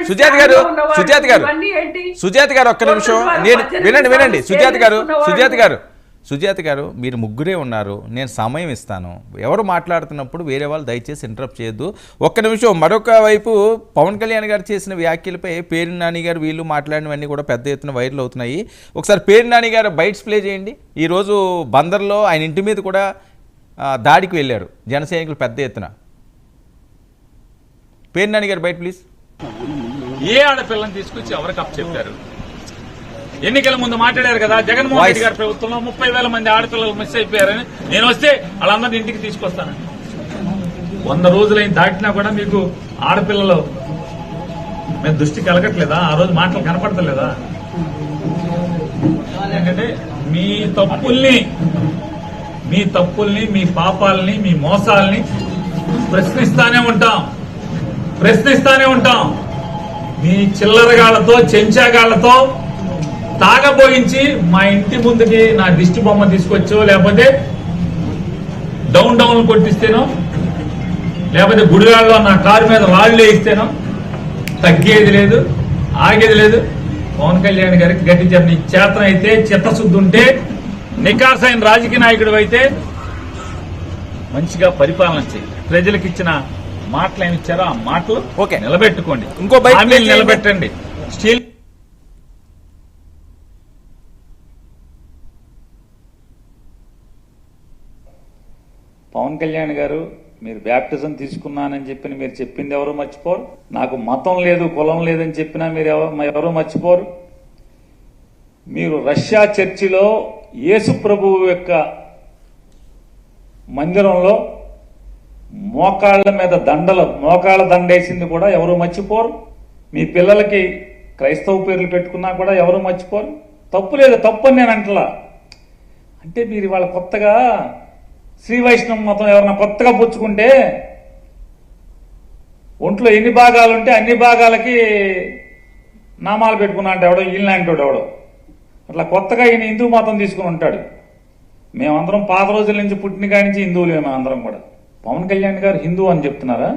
సుజాత గారు ఒక్క నిమిషం, నేను వినండి సుజాత గారు మీరు ముగ్గురే ఉన్నారు, నేను సమయం ఇస్తాను. ఎవరు మాట్లాడుతున్నప్పుడు వేరే వాళ్ళు దయచేసి ఇంటరప్ట్ చేయొద్దు. ఒక్క నిమిషం. మరొక వైపు పవన్ కళ్యాణ్ గారు చేసిన వ్యాఖ్యలపై పేరు నాని గారు వీళ్ళు మాట్లాడినవన్నీ కూడా పెద్ద ఎత్తున వైరల్ అవుతున్నాయి. ఒకసారి పేరు నాని గారు బైట్స్ ప్లే చేయండి. ఈరోజు బందర్లో ఆయన ఇంటి మీద కూడా దాడికి వెళ్ళారు జన సైనికులు పెద్ద ఎత్తున. పేరు నాని గారు బయట ప్లీజ్. ఏ ఆడపిల్లని తీసుకొచ్చి ఎవరికి అప్పు చెప్పారు? ఎన్నికల ముందు మాట్లాడారు కదా, జగన్మోహన్ రెడ్డి గారి ప్రభుత్వంలో 30,000 మంది ఆడపిల్లలు మిస్ అయిపోయారని. నేను వస్తే వాళ్ళందరినీ ఇంటికి తీసుకొస్తాను. 100 రోజులైన దాటినా కూడా మీకు ఆడపిల్లలు మేము దృష్టి కలగట్లేదా? ఆ రోజు మాటలు కనపడతలేదా? ఎందుకంటే మీ తప్పుల్ని మీ పాపాలని మీ మోసాలని ప్రశ్నిస్తానే ఉంటాం. మీ చిల్లరగాళ్లతో చెంచాగాళ్లతో తాగబోయించి మా ఇంటి ముందుకి నా దిష్టి బొమ్మ తీసుకొచ్చో, లేకపోతే డౌన్ కొట్టిస్తేనో, లేకపోతే గుడిగాళ్ళలో నా కారు మీద రాళ్లు వేయిస్తేనో తగ్గేది లేదు, ఆగేది లేదు. పవన్ కళ్యాణ్ గారికి గట్టి చెప్పి చేతన అయితే, చిత్తశుద్ధి ఉంటే, నికార్సైన రాజకీయ నాయకుడు అయితే మంచిగా పరిపాలన చేయి. ప్రజలకు ఇచ్చిన మాటలు ఏమి ఇచ్చారో ఆ మాటలు నిలబెట్టుకోండి, హామీలు నిలబెట్టండి. స్టీల్ పవన్ కళ్యాణ్ గారు, మీరు బ్యాప్టిజం తీసుకున్నానని చెప్పి మీరు చెప్పింది ఎవరు మర్చిపోరు. నాకు మతం లేదు కులం లేదని చెప్పినా మీరు ఎవరు మర్చిపోరు. మీరు రష్యా చర్చిలో యేసు ప్రభువు యొక్క మందిరంలో మోకాళ్ళ దండేసింది కూడా ఎవరు మర్చిపోరు. మీ పిల్లలకి క్రైస్తవ పేర్లు పెట్టుకున్నా కూడా ఎవరు మర్చిపోరు. తప్పు లేదు, తప్పు అని నేను అంటలా. అంటే మీరు ఇవాళ కొత్తగా శ్రీ వైష్ణవ మతం ఎవరన్నా కొత్తగా పుచ్చుకుంటే ఒంట్లో ఎన్ని భాగాలు ఉంటే అన్ని భాగాలకి నామాలు పెట్టుకున్నా అంటే ఎవడో ఈయనలాంటోడు ఎవడో అట్లా కొత్తగా ఈయన హిందూ మతం తీసుకుని ఉంటాడు. మేమందరం పాత రోజుల నుంచి పుట్టిన కాడి నుంచి హిందువులే. మేమందరం కూడా. పవన్ కళ్యాణ్ గారు హిందూ అని చెప్తున్నారా?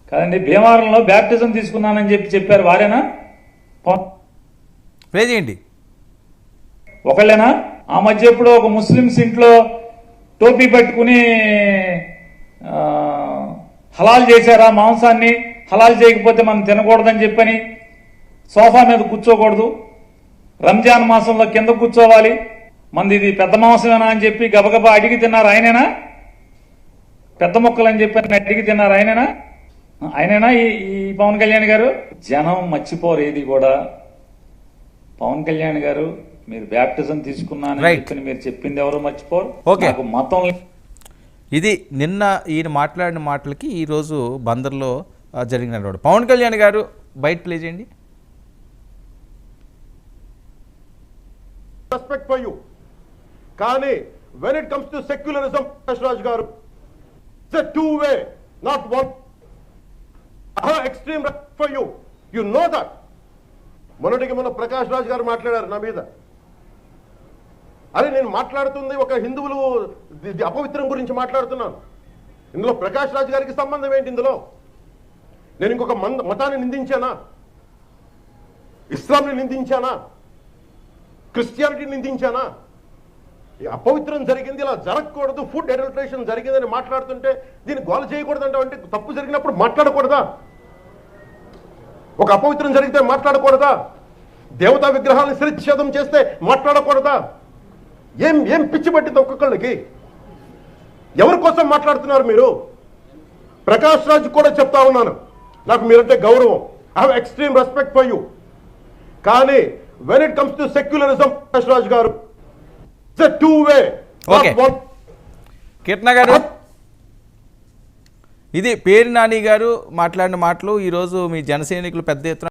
కాదండి, భీమవరంలో బ్యాప్టిజం తీసుకున్నానని చెప్పారు, వారేనా? ఒకళ్ళేనా? ఆ మధ్య ఎప్పుడో ఒక ముస్లిమ్స్ ఇంట్లో టోపీ పెట్టుకుని హలాల్ చేశారా మాంసాన్ని? హలాల్ చేయకపోతే మనం తినకూడదని చెప్పని సోఫా మీద కూర్చోకూడదు, రంజాన్ మాసంలో కింద కూర్చోవాలి, మంది ఇది పెద్ద మాంసమేనా అని చెప్పి గబగబా అడిగి తిన్నారు ఆయనేనా? పెద్ద మొక్కలు అని చెప్పి అడిగి తిన్నారు ఆయనేనా ఈ పవన్ కళ్యాణ్ గారు? జనం మర్చిపోరు ఏది కూడా. పవన్ కళ్యాణ్ గారు, మీరు బ్యాప్టిజం తీసుకున్నానని చెప్పి మీరు చెప్పింది ఎవరు మర్చిపోరు. నాకు మతం. ఇది నిన్న ఈయన మాట్లాడిన మాటలకి ఈరోజు బందర్లో జరిగిన పవన్ కళ్యాణ్ గారు బయట ప్లే చేయండి. రెస్పెక్ట్ ఫర్ యూ, కానీ when it comes to secularism, Prakash Raj garu, it's a two-way, not one. I have extreme respect for you, you know that. మొన్నటికి మొన్న ప్రకాష్ రాజ్ గారు మాట్లాడారు నా మీద. అరే నేను మాట్లాడుతుంది ఒక హిందువులు అపవిత్రం గురించి మాట్లాడుతున్నాను. ఇందులో ప్రకాష్ రాజ్ గారికి సంబంధం ఏంటి? ఇందులో నేను ఇంకొక మతాన్ని నిందించానా? ఇస్లాంని నిందించానా? క్రిస్టియానిటీని నిందించానా? అపవిత్రం జరిగింది, ఇలా జరగకూడదు, ఫుడ్ అడల్టరేషన్ జరిగిందని మాట్లాడుతుంటే దీన్ని గోల చేయకూడదంటే, అంటే తప్పు జరిగినప్పుడు మాట్లాడకూడదా? ఒక అపవిత్రం జరిగితే మాట్లాడకూడదా? దేవతా విగ్రహాలను శిరచ్ఛేదం చేస్తే మాట్లాడకూడదా? ఏం పిచ్చి పట్టింది ఒక్కొక్కళ్ళకి? ఎవరి కోసం మాట్లాడుతున్నారు మీరు? ప్రకాష్ రాజ్ కూడా చెప్తా ఉన్నాను, నాకు మీరంటే గౌరవం. I have extreme respect for you, కానీ when it comes to secularism, Prakash Raj garu, it's a two-way. కీర్తన గారు, ఇది పేరు నాని గారు మాట్లాడిన మాటలు. ఈరోజు మీ జన సైనికులు పెద్ద ఎత్తున